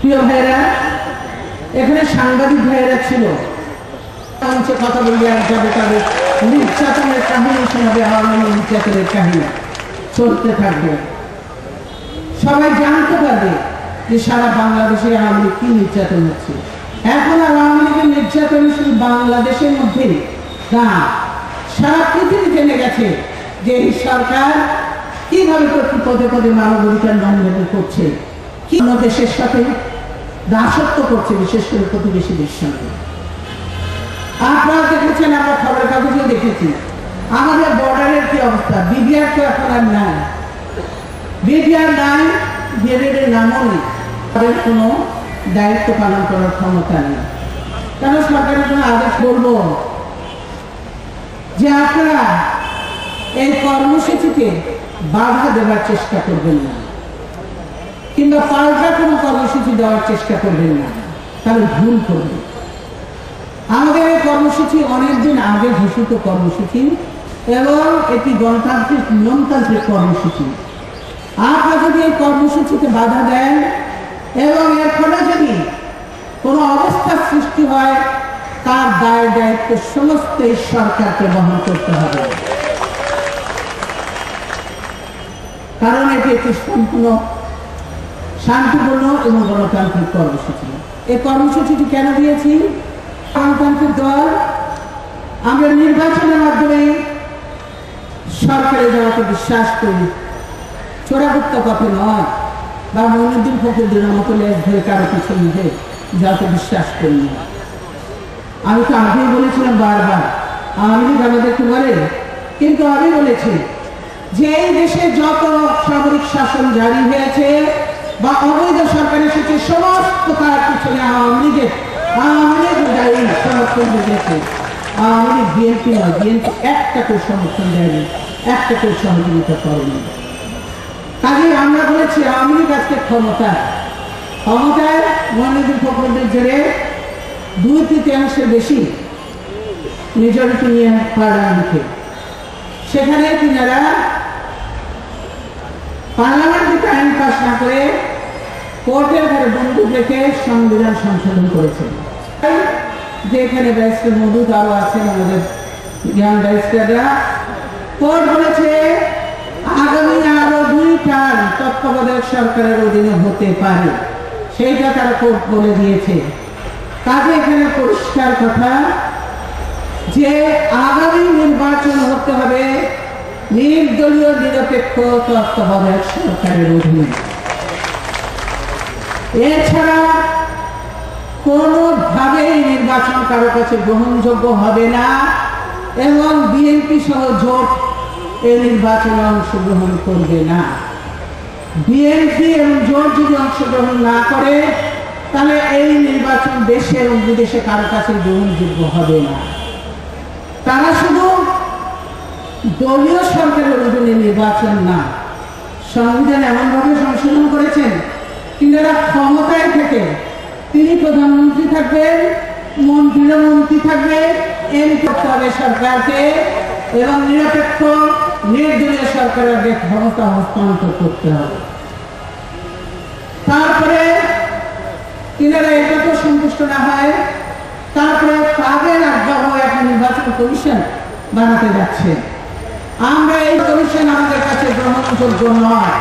প্রিয় ভাইরা, এখানে সাংবাদিক ভাইরা ছিল, কথা বলবে আর যাবে তাদের নির্যাতনের কাহিনী শোনাবে, আওয়ামী নির্যাতনের কাহিনী চলতে থাকবে। সবাই জানতে পারবে যে সারা বাংলাদেশে আওয়ামী লীগ কি নির্যাতন হচ্ছে। এখন আর আওয়ামী লীগের নির্যাতন শুধু বাংলাদেশের মধ্যে না, সারা পৃথিবী জেনে গেছে যে এই সরকার কিভাবে পদে পদে মানবাধিকার লঙ্ঘন করছে, কি দেশের সাথে দাসত্ব করছে, বিশেষ করে প্রতিবেশীদের সঙ্গে। আপনারা দেখেছেন, আমরা খবরের কাগজেও দেখেছি আমাদের বর্ডারের কি অবস্থা। বিডিআর তো এখন আর নাই, বিডিআর নাই, বিএডের নামও নেই, তাদের কোনো দায়িত্ব পালন করার ক্ষমতা নেই। কেন সরকারের কোনো আদেশ বলবো যে আপনারা এই কর্মসূচিকে বাধা দেওয়ার চেষ্টা করবেন না, কিংবা পাল্টা কোনো কর্মসূচি দেওয়ার চেষ্টা করবেন না, তাহলে ভুল করবেন। আমাদের এই কর্মসূচি অনেকদিন আগে ঘোষিত কর্মসূচি এবং এটি গণতান্ত্রিক নিয়মতান্ত্রিক কর্মসূচি। আপনারা যদি এই কর্মসূচিতে বাধা দেন এবং এর ফলে যদি কোনো অবস্থার সৃষ্টি হয়, তার দায় দায়িত্ব সমস্ত এই সরকারকে বহন করতে হবে, কারণ এটি একটি সম্পূর্ণ শান্তিপূর্ণ এবং গণতান্ত্রিক কর্মসূচি। এই কর্মসূচিটি কেন দিয়েছি? গণতান্ত্রিক দল আমরা নির্বাচনের মাধ্যমে সরকারে যাওয়াকে বিশ্বাস করি, চোরাগুপ্ত পথে নয়, বা মইনুদ্দিন ফখরুদ্দিনের মতো লেজ ধরে কারো পিছনে নিতে যাতে বিশ্বাস করি না। আমি তো আগেই বলেছিলাম বারবার, আওয়ামী লীগ আমাদেরকে বলে, কিন্তু আমি বলেছি যে এই দেশে যত সামরিক শাসন জারি হয়েছে বা অবৈধ সরকার এসেছে, সমস্ত তার পিছনে আওয়ামী লীগ দায়ী সমর্থন দিয়েছে। আওয়ামী লীগ বিএনপি নয়, বিএনপি একটা কেউ সমর্থন দেয়নি, একটা কেউ সহযোগিতা করেনি। কাজে আমরা বলেছি আওয়ামী লীগ আজকে ক্ষমতায় মইনুদ্দিন ফখরুদ্দিন জেলে 2/3 বেশি মেজরিটি নিয়ে পার্লামেন্টে, সেখানে তিনারা পার্লামেন্টে আইন পাস না করে কোর্টের ঘরে বন্দুক রেখে সংবিধান সংশোধন করেছেন। যে এখানে ব্যারিস্টার মজুদ আরো আছেন আমাদের জ্ঞান ব্যারিস্টাররা, কোর্ট বলেছে আগামী আরো 2 টার্ম তত্ত্বাবধায়ক সরকারের অধীনে হতে পারে, সেইটা তারা কোর্ট বলে দিয়েছে। কাজে এখানে পরিষ্কার কথা যে আগামী নির্বাচন হতে হবে নির্দলীয় নিরপেক্ষ তত্ত্বাবধায়ক সরকারের অধীনে। এছাড়া কোনোভাবেই নির্বাচন কারো কাছে গ্রহণযোগ্য হবে না এবং বিএনপি সহ জোট এই নির্বাচনে অংশগ্রহণ করবে না। বিএনপি এবং জোট যদি অংশগ্রহণ না করে, তাহলে এই নির্বাচন দেশে এবং বিদেশে কারো কাছে গ্রহণযোগ্য হবে না। তারা শুধু দলীয় সরকারের অধীনে নির্বাচন না, সংবিধান এমনভাবে সংশোধন করেছেন তিনারা ক্ষমতায় থেকে তিনি প্রধানমন্ত্রী থাকবেন, মন্ত্রীরা মন্ত্রী থাকবে, এমপি করতে হবে সরকারকে এবং নিরপেক্ষ নির্দলীয় সরকারের ক্ষমতা হস্তান্তর করতে হবে। তারপরে তিনারা এটাতে সন্তুষ্ট না হয়, তারপরে তাদের আগ্রহ একটা নির্বাচন কমিশন বানাতে যাচ্ছে। আমরা এই কমিশন আমাদের কাছে গ্রহণযোগ্য নয়।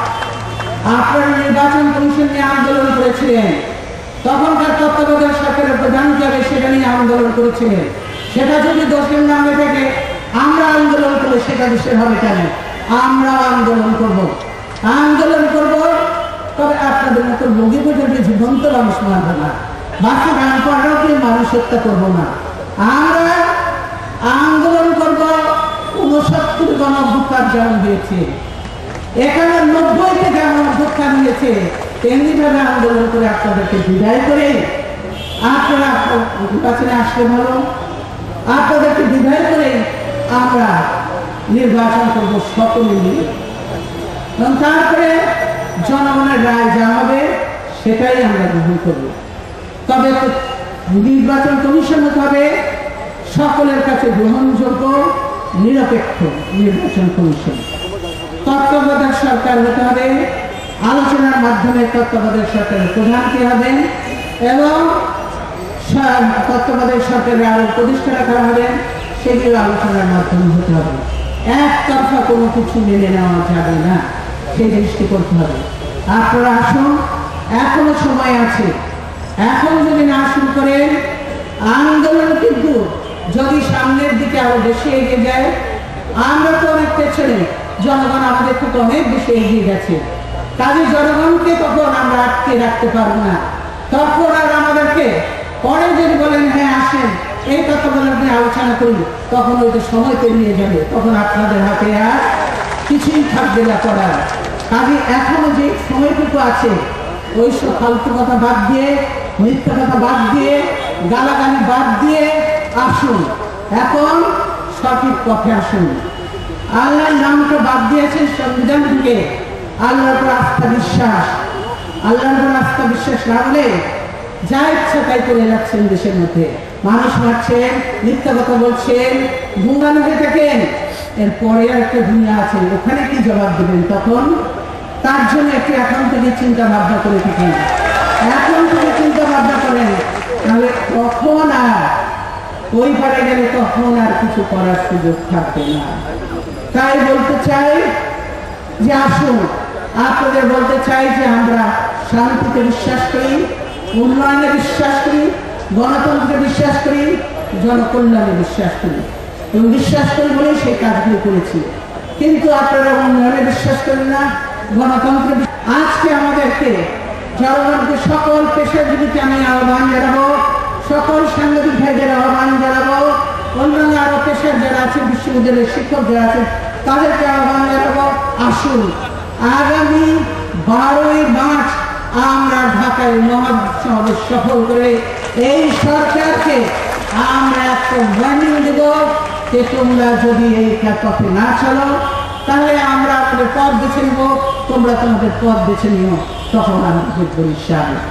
আপনারা নির্বাচন কমিশন নিয়ে আন্দোলন করেছিলেন, তখনকার তত্ত্বাবধায়ক সরকারের প্রধান যাবে সেটা নিয়ে আন্দোলন করেছিলেন। সেটা যদি দোষের নামে থেকে আমরা আন্দোলন করে সেটা দেশের হবে কেন? আমরা আন্দোলন করব, তবে আপনাদের মতো লোকে পর্যন্ত জীবন্ত মানুষ মারবো না, বাকি গান পড়াও কি মানুষ হত্যা করবো না। আমরা আন্দোলন করব 69 গণ অভ্যুত্থান যেমন হয়েছে, 91-তে যেমন অভ্যুত্থান হয়েছে, তেমনি ভাবে আন্দোলন করে আপনাদেরকে বিদায় করে আপনারা নির্বাচনে আসলে ভালো, আপনাদেরকে বিদায় করে আমরা নির্বাচন করবো সকলে মিলে এবং তারপরে জনগণের রায় যা হবে সেটাই আমরা গ্রহণ করব। তবে নির্বাচন কমিশন হতে হবে সকলের কাছে গ্রহণযোগ্য নিরপেক্ষ নির্বাচন কমিশন। তত্ত্বাবধায়ক সরকার হতে হবে আলোচনার মাধ্যমে তত্ত্বাবধায়ক সরকারের প্রধান কে হবেন এবং তত্ত্বাবধায়ক সরকারের আরো প্রতিষ্ঠাতা করা হবেন, সেগুলো আলোচনার মাধ্যমে হতে হবে। একতরফা কোনো কিছু মেনে নেওয়া যাবে না, সেই দৃষ্টি করতে হবে। আপনারা আসুন, এখনো সময় আছে। এখন যদি না শুরু করেন আন্দোলন, কিন্তু যদি সামনের দিকে আরো বেশি এগিয়ে যায়, আমরা তো অনেক পেছনে, জনগণ আমাদের থেকে অনেক বেশি এগিয়ে গেছে। কাজে জনগণকে তখন আমরা আটকে রাখতে পারবো না। তখন আর আমাদেরকে পরে যদি বলেন হ্যাঁ আসেন এই তত্ত্বাবধায়ক নিয়ে আলোচনা করি, তখন ওই তো সময় পেরিয়ে যাবে, তখন আপনাদের হাতে আর কিছুই থাকবে না করার। কাজে এখনো যে সময়টুকু আছে, ওইসব ফালতু কথা বাদ দিয়ে, মিথ্যা কথা বাদ দিয়ে, গালাগালি বাদ দিয়ে আসুন, এখন সঠিক পথে আসুন। আল্লাহর নামটা বাদ দিয়েছেন সংবিধান থেকে। আল্লাহর উপর আস্থা বিশ্বাস, আল্লাহর উপর আস্থা বিশ্বাস রাখলে যা ইচ্ছা তাই করে যাচ্ছেন। দেশের মধ্যে মানুষ মারছেন, মিথ্যা কথা বলছেন, গুঙ্গানো হয়ে থাকেন। এরপরে একটা দুনিয়া আছে, ওখানে কি জবাব দেবেন? তখন তার জন্য একটু এখন থেকে চিন্তা ভাবনা করে থাকেন, এখন থেকে চিন্তা ভাবনা করেন, তাহলে তখন আর ওই পারে গেলে তখন আর কিছু করার সুযোগ থাকবে না। তাই বলতে চাই যে আসুন, আপনাদের বলতে চাই যে আমরা শান্তিতে বিশ্বাস করি, উন্নয়নে বিশ্বাস করি, গণতন্ত্রে বিশ্বাস করি, জনকল্যাণে বিশ্বাস করি, এবং বিশ্বাস করি বলেই সেই কাজগুলো করেছি। কিন্তু আপনারা উন্নয়নে বিশ্বাস করেন না, গণতন্ত্রে। আজকে আমাদেরকে জনগণকে সকল পেশাজীবীকে আমি আহ্বান জানাবো, সকল সাংবাদিক ভাইদের আহ্বান জানাবো, অন্যান্য আরো পেশার যারা আছে, বিশ্ববিদ্যালয়ের শিক্ষক যারা আছে তাদেরকে আহ্বান জানাবো, আসুন আগামী 12ই মার্চ আমরা ঢাকায় মহাসমাবেশ সফল করে এই সরকারকে আমরা একটা ওয়ার্নিং দেব যে তোমরা যদি এই পথে না চলো তাহলে আমরা আমাদের পথ বেছে নেব, তোমরা তোমাদের পথ বেছে নিও, তখন আমরা দেখবো ইনশাআল্লাহ।